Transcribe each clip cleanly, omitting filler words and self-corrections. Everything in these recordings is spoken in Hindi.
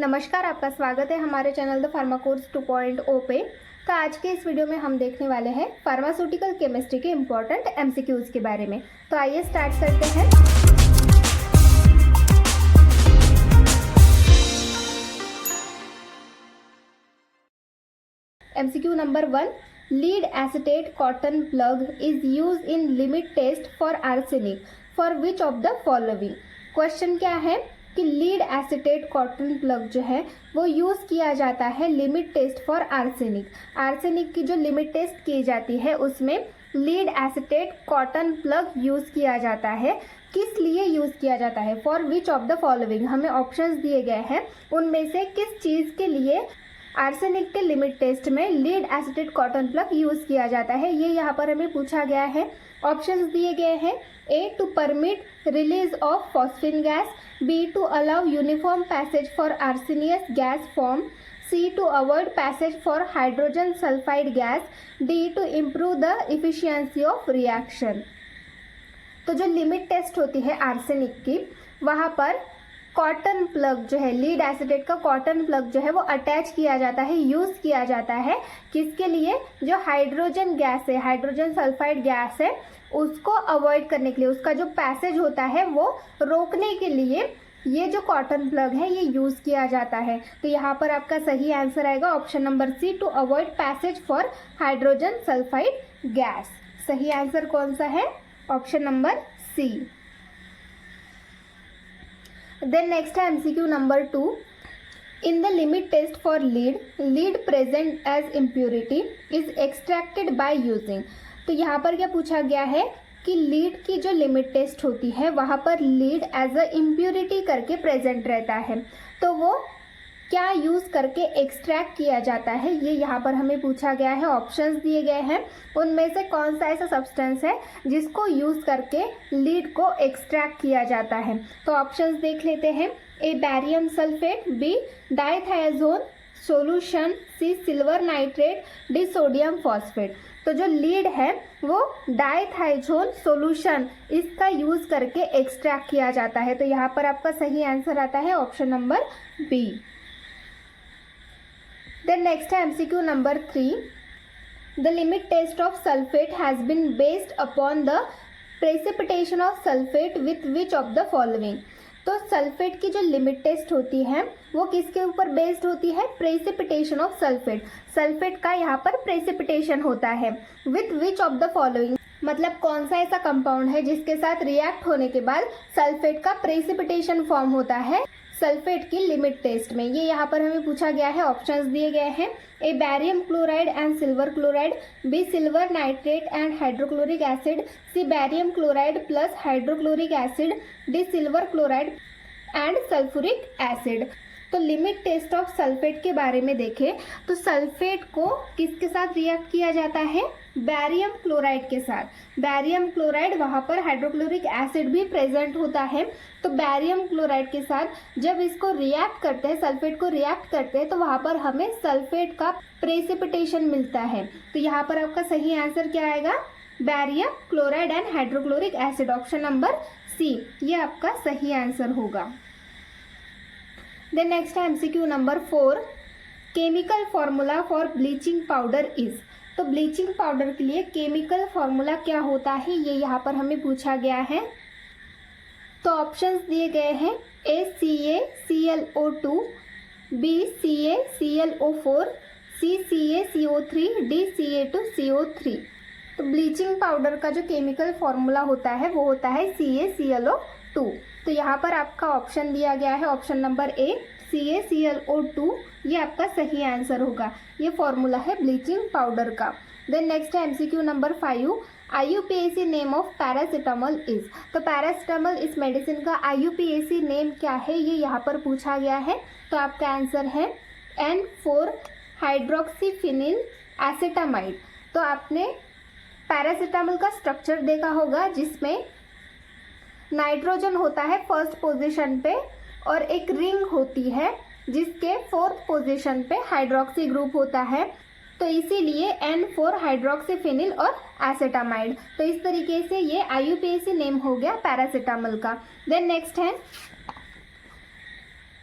नमस्कार, आपका स्वागत है हमारे चैनल द फार्मा कोर्स 2.0 पे। तो आज के इस वीडियो में हम देखने वाले हैं फार्मास्यूटिकल केमिस्ट्री के इम्पोर्टेंट एमसीक्यूज के बारे में। तो आइए स्टार्ट करते हैं। MCQ number 1, lead acetate cotton plug is use in limit test for arsenic for which of the following. Question क्या है कि लीड एसीटेट कॉटन प्लग जो है वो यूज़ किया जाता है limit test for arsenic. Arsenic की जो लिमिट टेस्ट की जाती है उसमें lead acetate cotton plug use किया जाता है। किस लिए यूज़ किया जाता है? For which of the following, हमें ऑप्शंस दिए गए हैं, उनमें से किस चीज़ के लिए आर्सेनिक के लिमिट टेस्ट में lead acetate cotton plug use किया जाता है, ये यहाँ पर हमें पूछा गया है। ऑप्शंस दिए गए हैं, A to permit release of phosphine gas, B to allow uniform passage for arsenious gas form, C to avoid passage for hydrogen sulphide gas, D to improve the efficiency of reaction. तो जो लिमिट टेस्ट होती है आर्सेनिक की, वहाँ पर कॉटन प्लग जो है, लीड एसीटेट का कॉटन प्लग जो है वो अटैच किया जाता है, यूज़ किया जाता है। किसके लिए? जो हाइड्रोजन गैस है, हाइड्रोजन सल्फाइड गैस है, उसको अवॉइड करने के लिए, उसका जो पैसेज होता है वो रोकने के लिए ये जो कॉटन प्लग है ये यूज़ किया जाता है। तो यहाँ पर आपका सही आंसर आएगा option number C, to avoid passage for hydrogen sulphide gas. सही आंसर कौन सा है? Option number C. Then next है MCQ number 2. In the limit test for lead present as impurity is extracted by using. तो यहाँ पर क्या पूछा गया है कि लीड की जो लिमिट टेस्ट होती है वहाँ पर लीड एज अ इम्प्योरिटी करके प्रेजेंट रहता है, तो वो क्या यूज़ करके एक्सट्रैक्ट किया जाता है, ये यहाँ पर हमें पूछा गया है। ऑप्शंस दिए गए हैं, उनमें से कौन सा ऐसा सब्सटेंस है जिसको यूज़ करके लीड को एक्सट्रैक्ट किया जाता है। तो ऑप्शंस देख लेते हैं, A barium sulphate, B dithizone solution, C silver nitrate, D sodium phosphate. तो जो लीड है वो डाइथाइजोन सॉल्यूशन, इसका यूज़ करके एक्सट्रैक्ट किया जाता है। तो यहाँ पर आपका सही आंसर आता है option number B. Then next है MCQ number 3. The limit test of sulfate has been based upon the precipitation of sulfate with which of the following. तो सल्फेट की जो लिमिट टेस्ट होती है वो किसके ऊपर बेस्ड होती है? Precipitation of sulphate. सल्फेट का यहाँ पर प्रेसिपिटेशन होता है with which of the following, मतलब कौन सा ऐसा कंपाउंड है जिसके साथ रिएक्ट होने के बाद सल्फेट का प्रेसिपिटेशन फॉर्म होता है सल्फेट की लिमिट टेस्ट में, ये यहाँ पर हमें पूछा गया है। ऑप्शंस दिए गए हैं, A barium chloride and silver chloride, B silver nitrate and hydrochloric acid, C barium chloride plus hydrochloric acid, D silver chloride and sulphuric acid. तो लिमिट टेस्ट ऑफ सल्फेट के बारे में देखें तो सल्फेट को किसके साथ रिएक्ट किया जाता है? बैरियम क्लोराइड के साथ। बैरियम क्लोराइड, वहाँ पर हाइड्रोक्लोरिक एसिड भी प्रेजेंट होता है। तो बैरियम क्लोराइड के साथ जब इसको रिएक्ट करते हैं, सल्फेट को रिएक्ट करते हैं, तो वहाँ पर हमें सल्फेट का प्रेसिपिटेशन मिलता है। तो यहाँ पर आपका सही आंसर क्या आएगा? Barium chloride and hydrochloric acid, option number C, ये आपका सही आंसर होगा। देन नेक्स्ट है MCQ number 4. Chemical formula for bleaching powder is. तो ब्लीचिंग पाउडर के लिए केमिकल फॉर्मूला क्या होता है, ये यहाँ पर हमें पूछा गया है। तो ऑप्शंस दिए गए हैं, ए CaClO2, बी CaClO4, सी CaCO3, डी Ca2CO3। तो ब्लीचिंग पाउडर का जो केमिकल फॉर्मूला होता है वो होता है CaClO2। तो यहाँ पर आपका ऑप्शन दिया गया है ऑप्शन नंबर ए, CaClO2, ये आपका सही आंसर होगा। ये फॉर्मूला है ब्लीचिंग पाउडर का। देन नेक्स्ट है MCQ number 5. IUPAC name of paracetamol is. तो पैरासीटामोल इस मेडिसिन का IUPAC नेम क्या है, ये यहाँ पर पूछा गया है। तो आपका आंसर है N4 हाइड्रोक्सीफिनिल एसिटामाइड। तो आपने पैरासीटामोल का स्ट्रक्चर देखा होगा जिसमें नाइट्रोजन होता है फर्स्ट पोजीशन पे और एक रिंग होती है जिसके फोर्थ पोजीशन पे हाइड्रोक्सी ग्रुप होता है। तो इसीलिए N4 हाइड्रोक्सीफिनिल और एसिटामाइड। तो इस तरीके से ये IUPAC नेम हो गया पैरासीटामोल का। देन नेक्स्ट है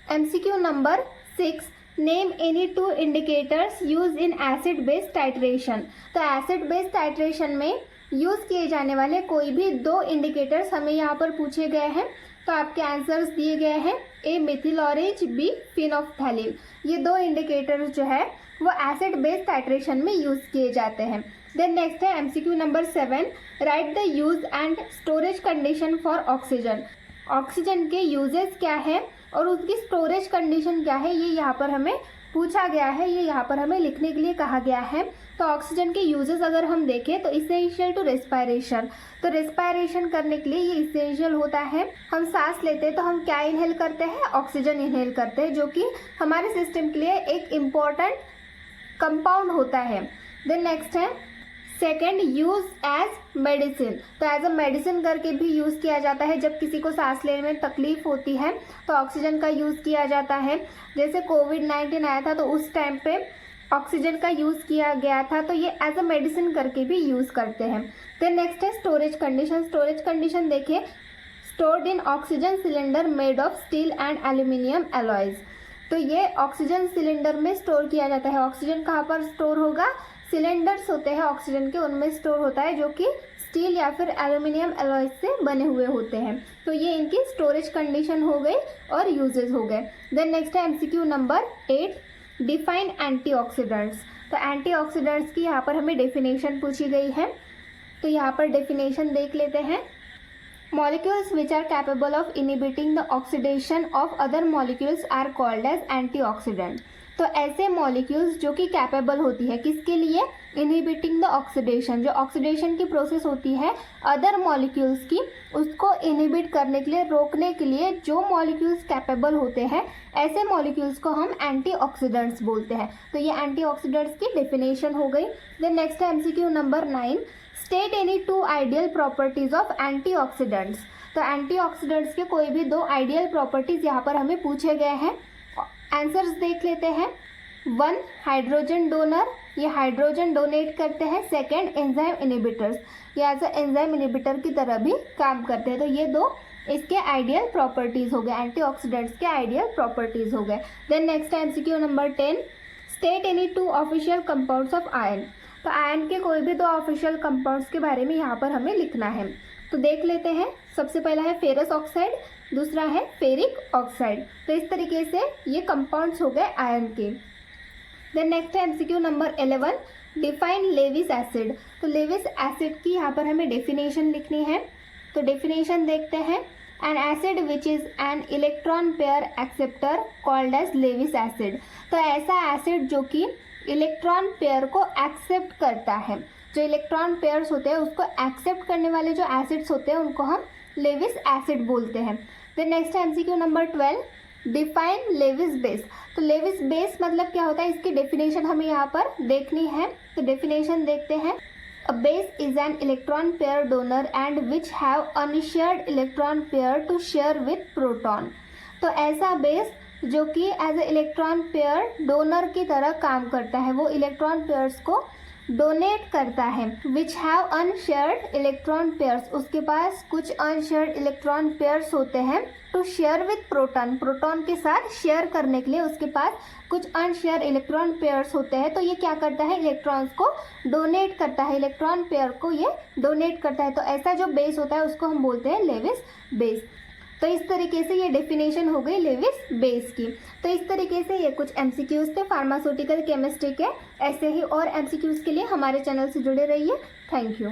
MCQ number 6. Name any 2 indicators use in acid base titration. तो एसिड बेस टाइट्रेशन में यूज़ किए जाने वाले कोई भी 2 इंडिकेटर्स हमें यहाँ पर पूछे गए हैं। तो आपके आंसर्स दिए गए हैं, ए मिथिल ऑरेंज, बी फिनोफ्थैलिन। ये 2 इंडिकेटर्स जो है वो एसिड बेस टाइट्रेशन में यूज़ किए जाते हैं। देन नेक्स्ट है MCQ number 7, right the use and storage condition for oxygen. Oxygen के यूजेस क्या है और उसकी स्टोरेज कंडीशन क्या है, ये यहाँ पर हमें पूछा गया है, ये यहाँ पर हमें लिखने के लिए कहा गया है। तो ऑक्सीजन के यूजेस अगर हम देखें तो इसेंशियल टू रेस्पायरेशन। तो रेस्पायरेशन करने के लिए ये इसेंशियल होता है। हम सांस लेते हैं तो हम क्या इनहेल करते हैं, ऑक्सीजन इनहेल करते हैं, जो कि हमारे सिस्टम के लिए एक इम्पॉर्टेंट कंपाउंड होता है। देन नेक्स्ट है सेकेंड, यूज एज मेडिसिन। तो एज अ मेडिसिन करके भी यूज़ किया जाता है। जब किसी को सांस लेने में तकलीफ होती है तो ऑक्सीजन का यूज़ किया जाता है। जैसे कोविड-19 आया था तो उस टाइम पे ऑक्सीजन का यूज़ किया गया था, तो ये एज अ मेडिसिन करके भी यूज़ करते हैं। देन नेक्स्ट है स्टोरेज कंडीशन। स्टोरेज कंडीशन देखिए, stored in oxygen cylinder made of steel and aluminium alloys. तो ये ऑक्सीजन सिलेंडर में स्टोर किया जाता है। ऑक्सीजन कहाँ पर स्टोर होगा, सिलेंडर्स होते हैं ऑक्सीजन के, उनमें स्टोर होता है, जो कि स्टील या फिर एल्यूमिनियम एलॉयज से बने हुए होते हैं। तो ये इनकी स्टोरेज कंडीशन हो गई और यूजेस हो गए। देन नेक्स्ट है एमसीक्यू नंबर 8, डिफाइन एंटीऑक्सीडेंट्स। तो एंटीऑक्सीडेंट्स की यहाँ पर हमें डेफिनेशन पूछी गई है। तो यहाँ पर डेफिनेशन देख लेते हैं। Molecules which are capable of inhibiting the oxidation of other molecules are called as antioxidant। तो ऐसे मॉलिक्यूल्स जो कि कैपेबल होती है किसके लिए, इनहिबिटिंग द ऑक्सीडेशन, जो ऑक्सीडेशन की प्रोसेस होती है अदर मॉलिक्यूल्स की, उसको इनहिबिट करने के लिए, रोकने के लिए जो मॉलिक्यूल्स कैपेबल होते हैं, ऐसे मॉलिक्यूल्स को हम एंटीऑक्सीडेंट्स बोलते हैं। तो ये एंटीऑक्सीडेंट्स की डेफिनेशन हो गई। देन नेक्स्ट है MCQ number 9, state any 2 ideal properties of antioxidants. तो एंटीऑक्सीडेंट्स के कोई भी 2 आइडियल प्रॉपर्टीज यहाँ पर हमें पूछे गए हैं। आंसर्स देख लेते हैं। 1, हाइड्रोजन डोनर, ये हाइड्रोजन डोनेट करते हैं। सेकेंड, एंजाइम इनहिबिटर्स, ये एज अ एंजाइम इनहिबिटर की तरह भी काम करते हैं। तो ये 2 इसके आइडियल प्रॉपर्टीज हो गए, एंटीऑक्सीडेंट्स के आइडियल प्रॉपर्टीज हो गए। देन नेक्स्ट है MCQ number 10, state any 2 official compounds of ion. तो आयन के कोई भी 2 ऑफिशियल कंपाउंड्स के बारे में यहाँ पर हमें लिखना है। तो देख लेते हैं। सबसे पहला है फेरस ऑक्साइड, दूसरा है फेरिक ऑक्साइड। तो इस तरीके से ये कंपाउंड्स हो गए आयन के। देन नेक्स्ट है MCQ number 11, define Levi's acid. तो लेविस एसिड की यहाँ पर हमें डेफिनेशन लिखनी है। तो डेफिनेशन देखते हैं। An acid which is an electron pair acceptor called as Lewis acid. तो ऐसा एसिड जो कि इलेक्ट्रॉन पेयर को एक्सेप्ट करता है, जो इलेक्ट्रॉन पेयर्स होते हैं उसको एक्सेप्ट करने वाले जो एसिड्स होते हैं उनको हम लेविस एसिड बोलते हैं। देन नेक्स्ट है MCQ number 12, define Lewis base. तो लेविस बेस मतलब क्या होता है, इसकी डेफिनेशन हमें यहाँ पर देखनी है। तो डेफिनेशन देखते हैं। A base is an electron pair donor and which have unshared electron pair to share with proton. तो ऐसा बेस जो कि as a electron pair donor की तरह काम करता है, वो इलेक्ट्रॉन पेयर्स को डोनेट करता है। Which have unshared electron pairs, उसके पास कुछ अनशेयर्ड इलेक्ट्रॉन पेयर्स होते हैं। To share with proton, proton के साथ शेयर करने के लिए उसके पास कुछ अनशेयर इलेक्ट्रॉन पेयर्स होते हैं। तो ये क्या करता है, इलेक्ट्रॉन्स को डोनेट करता है, इलेक्ट्रॉन पेयर को ये डोनेट करता है। तो ऐसा जो बेस होता है उसको हम बोलते हैं लेविस बेस। तो इस तरीके से ये डेफिनेशन हो गई लेविस बेस की। तो इस तरीके से ये कुछ एमसीक्यूज थे फार्मास्यूटिकल केमिस्ट्री के। ऐसे ही और एमसीक्यूज के लिए हमारे चैनल से जुड़े रहिए। Thank you.